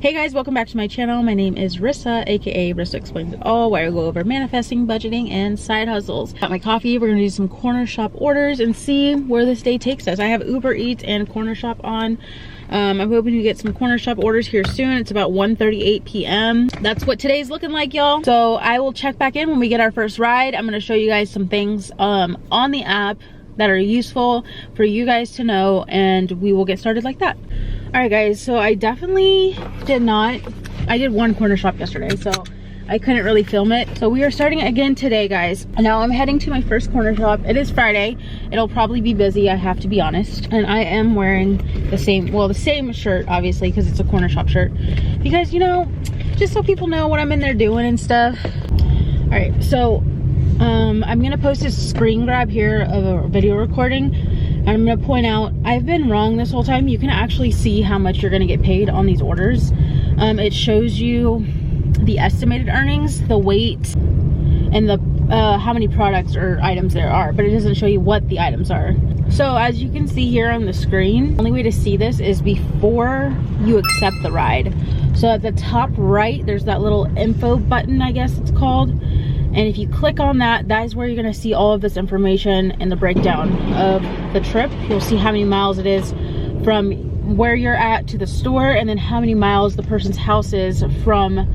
Hey guys, welcome back to my channel. My name is Rissa, aka Rissa Explains It All, where I go over manifesting, budgeting, and side hustles. Got my coffee. We're gonna do some corner shop orders and see where this day takes us. I have Uber Eats and corner shop on. I'm hoping to get some corner shop orders here soon. It's about 1:38 p.m. That's what today's looking like, y'all. So I will check back in when we get our first ride. I'm gonna show you guys some things on the app that are useful for you guys to know, and we will get started like that. All right guys, so I definitely I did one corner shop yesterday, so I couldn't really film it. So we are starting again today, guys. Now I'm heading to my first corner shop. It is Friday. It'll probably be busy, I have to be honest. And I am wearing the same shirt, obviously, because it's a corner shop shirt. Because, you know, just so people know what I'm in there doing and stuff. All right, so I'm gonna post a screen grab here of a video recording. And I'm gonna point out, I've been wrong this whole time. You can actually see how much you're gonna get paid on these orders. It shows you the estimated earnings, the weight, and the how many products or items there are, but it doesn't show you what the items are. So as you can see here on the screen, the only way to see this is before you accept the ride. So at the top right, there's that little info button, I guess it's called. And if you click on that, that is where you're gonna see all of this information and the breakdown of the trip. You'll see how many miles it is from where you're at to the store, and then how many miles the person's house is from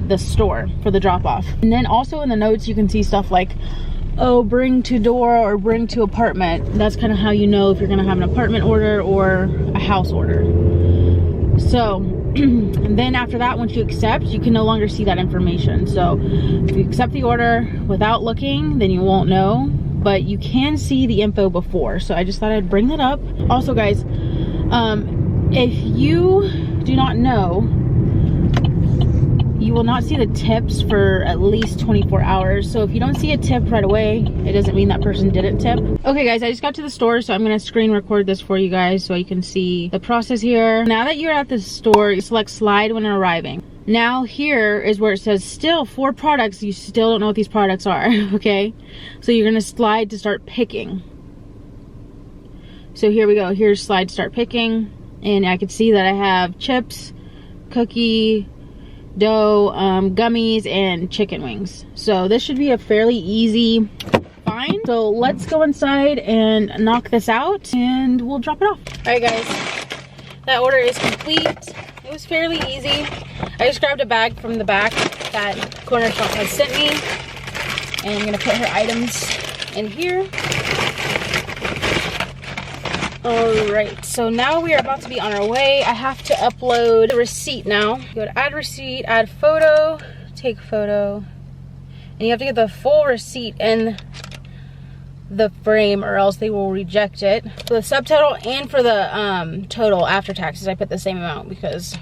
the store for the drop-off. And then also in the notes, you can see stuff like, oh, bring to door or bring to apartment. That's kind of how you know if you're gonna have an apartment order or a house order. So, and then after that, once you accept, you can no longer see that information. So if you accept the order without looking, then you won't know, but you can see the info before. So I just thought I'd bring that up. Also guys, if you do not know, you will not see the tips for at least 24 hours. So if you don't see a tip right away, it doesn't mean that person didn't tip. Okay guys, I just got to the store, so I'm gonna screen record this for you guys so you can see the process here. Now that you're at the store, you select slide when arriving. Now here is where it says still 4 products. You still don't know what these products are, okay? So you're gonna slide to start picking. So here we go, here's slide start picking. And I can see that I have chips, cookie, dough, gummies, and chicken wings. So this should be a fairly easy find. So let's go inside and knock this out and we'll drop it off. All right guys, that order is complete. It was fairly easy. I just grabbed a bag from the back that corner shop has sent me, and I'm gonna put her items in here. All right, so now we are about to be on our way. I have to upload the receipt now. Go to add receipt, add photo, take photo, and you have to get the full receipt in the frame or else they will reject it. For the subtotal and for the total after taxes, I put the same amount because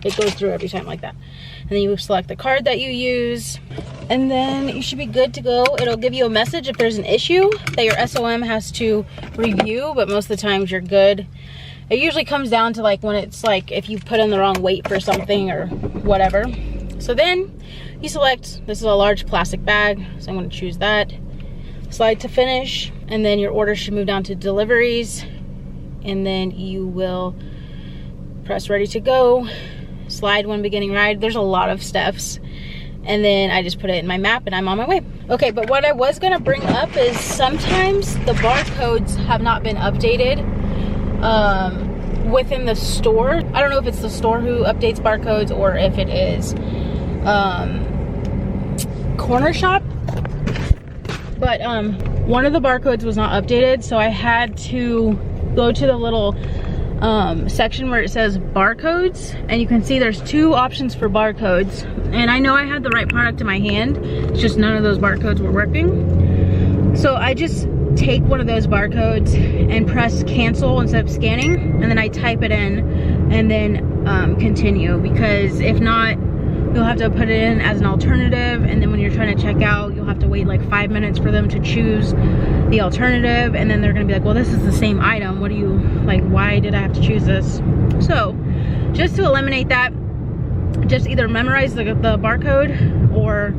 it goes through every time like that. And then you select the card that you use, and then you should be good to go. It'll give you a message if there's an issue that your SOM has to review, but most of the times you're good. It usually comes down to like when it's like if you put in the wrong weight for something or whatever. So then you select, this is a large plastic bag, so I'm gonna choose that. Slide to finish, and then your order should move down to deliveries, and then you will press ready to go. Slide when beginning ride. There's a lot of steps, and then I just put it in my map and I'm on my way. Okay, but what I was gonna bring up is sometimes the barcodes have not been updated within the store. I don't know if it's the store who updates barcodes or if it is corner shop, but one of the barcodes was not updated, so I had to go to the little section where it says barcodes, and you can see there's 2 options for barcodes, and I know I had the right product in my hand, it's just none of those barcodes were working. So I just take one of those barcodes and press cancel instead of scanning, and then I type it in and then continue, because if not, you'll have to put it in as an alternative, and then when you're trying to check out, you'll have to wait like 5 minutes for them to choose the alternative, and then they're gonna be like, well, this is the same item, what do you, like, why did I have to choose this? So just to eliminate that, just either memorize the barcode or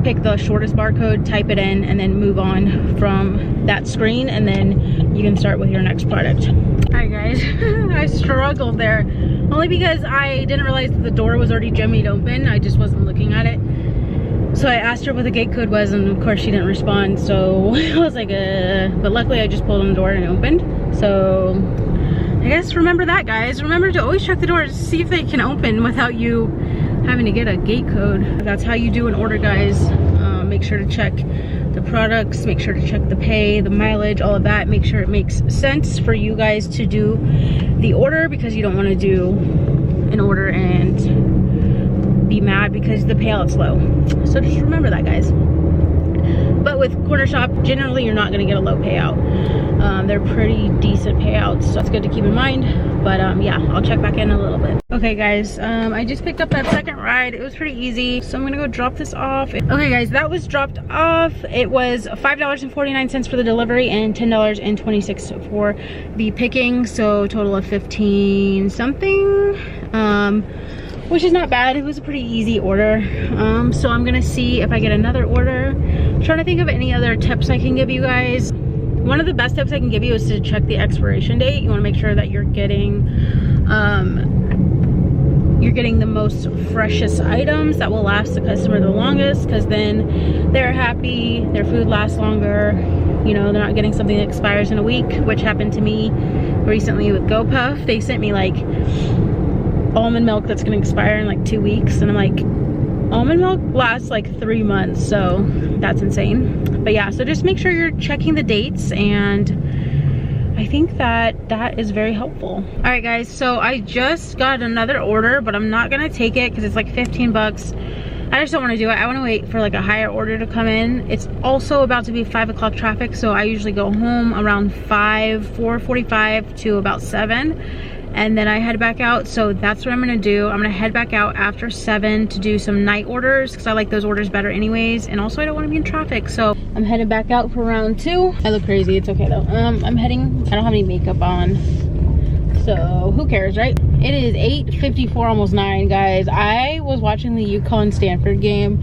pick the shortest barcode, type it in, and then move on from that screen, and then you can start with your next product. Alright guys, I struggled there. Only because I didn't realize that the door was already jimmied open. I just wasn't looking at it. So I asked her what the gate code was, and of course she didn't respond. So I was like, but luckily I just pulled on the door and it opened. So I guess remember that, guys. Remember to always check the doors, see if they can open without you having to get a gate code. That's how you do an order, guys. Make sure to check the products, make sure to check the pay, the mileage, all of that. Make sure it makes sense for you guys to do the order, because you don't want to do an order and be mad because the payout's low. So just remember that, guys. But with Corner Shop, generally you're not going to get a low payout. They're pretty decent payouts, so it's good to keep in mind. But yeah, I'll check back in a little bit. Okay guys, I just picked up that second ride. It was pretty easy, so I'm gonna go drop this off. Okay guys, that was dropped off. It was $5.49 for the delivery and $10.26 for the picking, so total of 15 something, which is not bad. It was a pretty easy order. So I'm gonna see if I get another order. I'm trying to think of any other tips I can give you guys. One of the best tips I can give you is to check the expiration date. You want to make sure that you're getting the most freshest items that will last the customer the longest, because then they're happy, their food lasts longer. You know, they're not getting something that expires in a week, which happened to me recently with GoPuff. They sent me like almond milk that's gonna expire in like 2 weeks, and I'm like, almond milk lasts like 3 months, so that's insane. But yeah, so just make sure you're checking the dates, and I think that is very helpful. All right guys, so I just got another order, but I'm not gonna take it because it's like 15 bucks. I just don't want to do it. I want to wait for like a higher order to come in. It's also about to be 5 o'clock traffic, so I usually go home around 4:45 to about 7. And then I head back out. So that's what I'm gonna do. I'm gonna head back out after 7 to do some night orders, because I like those orders better anyways, and also I don't want to be in traffic. So I'm headed back out for round 2. I look crazy, it's okay though. I'm heading, I don't have any makeup on, so who cares, right? It is 8:54, almost 9, guys. I was watching the UConn Stanford game,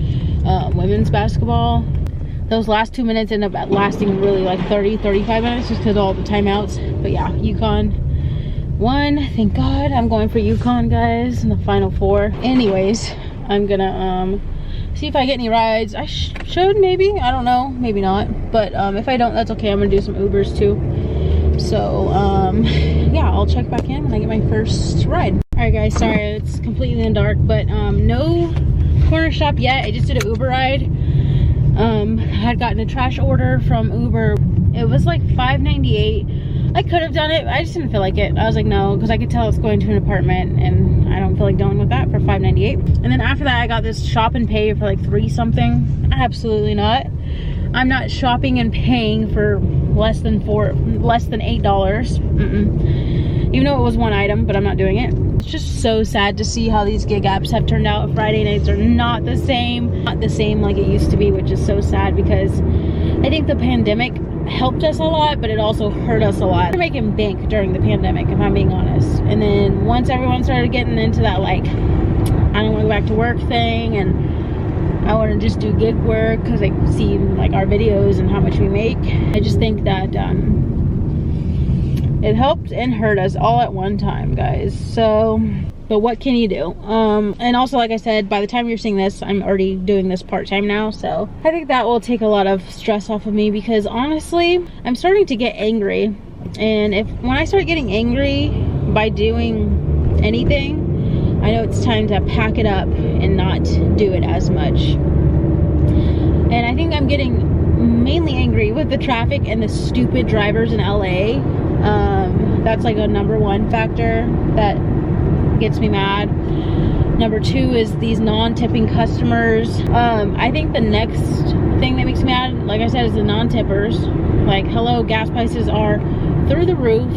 women's basketball. Those last 2 minutes ended up lasting really like 30-35 minutes just because of all the timeouts. But yeah, UConn won, thank God. I'm going for UConn, guys, in the Final Four. Anyways, I'm gonna see if I get any rides. I should, maybe, I don't know, maybe not. But if I don't, that's okay. I'm gonna do some Ubers too. So yeah, I'll check back in when I get my first ride. All right guys, sorry it's completely in the dark, but no Corner Shop yet. I just did an Uber ride. I had gotten a trash order from Uber. It was like $5.98. I could have done it, I just didn't feel like it. I was like, no, because I could tell it's going to an apartment and I don't feel like dealing with that for $5.98. And then after that, I got this shop and pay for like 3 something. Absolutely not. I'm not shopping and paying for less than $8. Even though it was one item, but I'm not doing it. It's just so sad to see how these gig apps have turned out. Friday nights are not the same like it used to be, which is so sad, because I think the pandemic helped us a lot, but it also hurt us a lot. We're making bank during the pandemic, if I'm being honest. And then once everyone started getting into that, like, I don't want to go back to work thing, and I want to just do gig work because they see like our videos and how much we make. I just think that it helped and hurt us all at one time, guys. So, but what can you do? And also, like I said, by the time you're seeing this, I'm already doing this part-time now, so I think that will take a lot of stress off of me, because honestly, I'm starting to get angry. And when I start getting angry by doing anything, I know it's time to pack it up and not do it as much. And I think I'm getting mainly angry with the traffic and the stupid drivers in LA. That's like a #1 factor that gets me mad. #2 is these non-tipping customers. I think the next thing that makes me mad, like I said, is the non-tippers. Like, hello, gas prices are through the roof.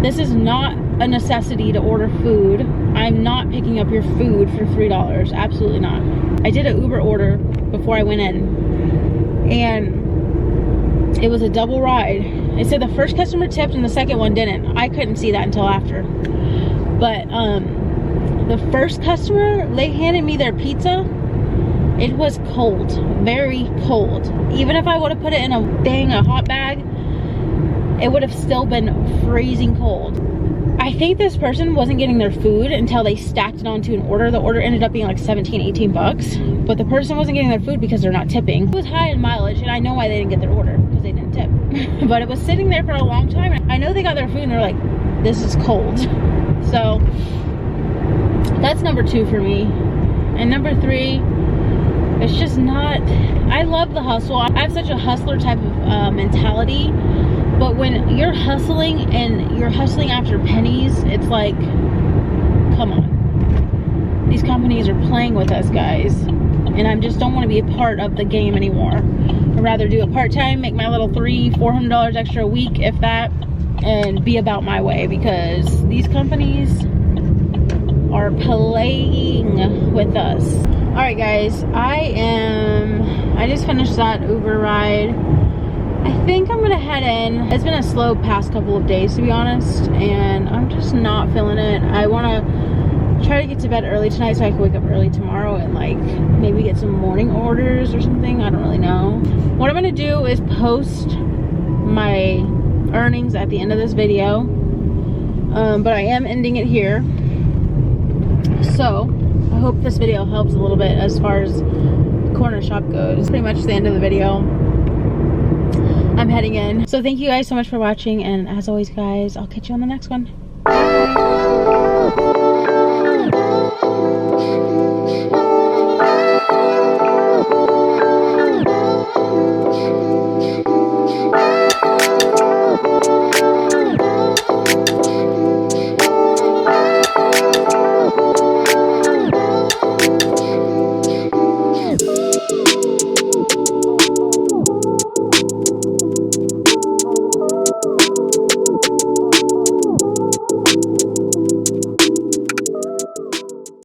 This is not a necessity to order food. I'm not picking up your food for $3. Absolutely not. I did an Uber order before I went in, and it was a double ride. It said the first customer tipped and the second one didn't. I couldn't see that until after. But the first customer, they handed me their pizza. It was cold, very cold. Even if I would have put it in a hot bag, it would have still been freezing cold. I think this person wasn't getting their food until they stacked it onto an order. The order ended up being like 17, 18 bucks, but the person wasn't getting their food because they're not tipping. It was high in mileage, and I know why they didn't get their order, because they didn't tip. But it was sitting there for a long time. I know they got their food and they're like, this is cold. So that's number 2 for me. And number 3, it's just not, I love the hustle. I have such a hustler type of mentality, but when you're hustling and you're hustling after pennies, it's like, come on. These companies are playing with us, guys, and I just don't want to be a part of the game anymore. I'd rather do a part-time, make my little $300-400 extra a week, if that, and be about my way, because these companies are playing with us. All right, guys, I just finished that Uber ride. I think I'm gonna head in. It's been a slow past couple of days, to be honest, and I'm just not feeling it. I want to try to get to bed early tonight so I can wake up early tomorrow and like maybe get some morning orders or something. I don't really know. What I'm gonna do is post my earnings at the end of this video, but I am ending it here. So I hope this video helps a little bit as far as the corner shop goes. Pretty much the end of the video. I'm heading in. So thank you guys so much for watching, and as always, guys, I'll catch you on the next one.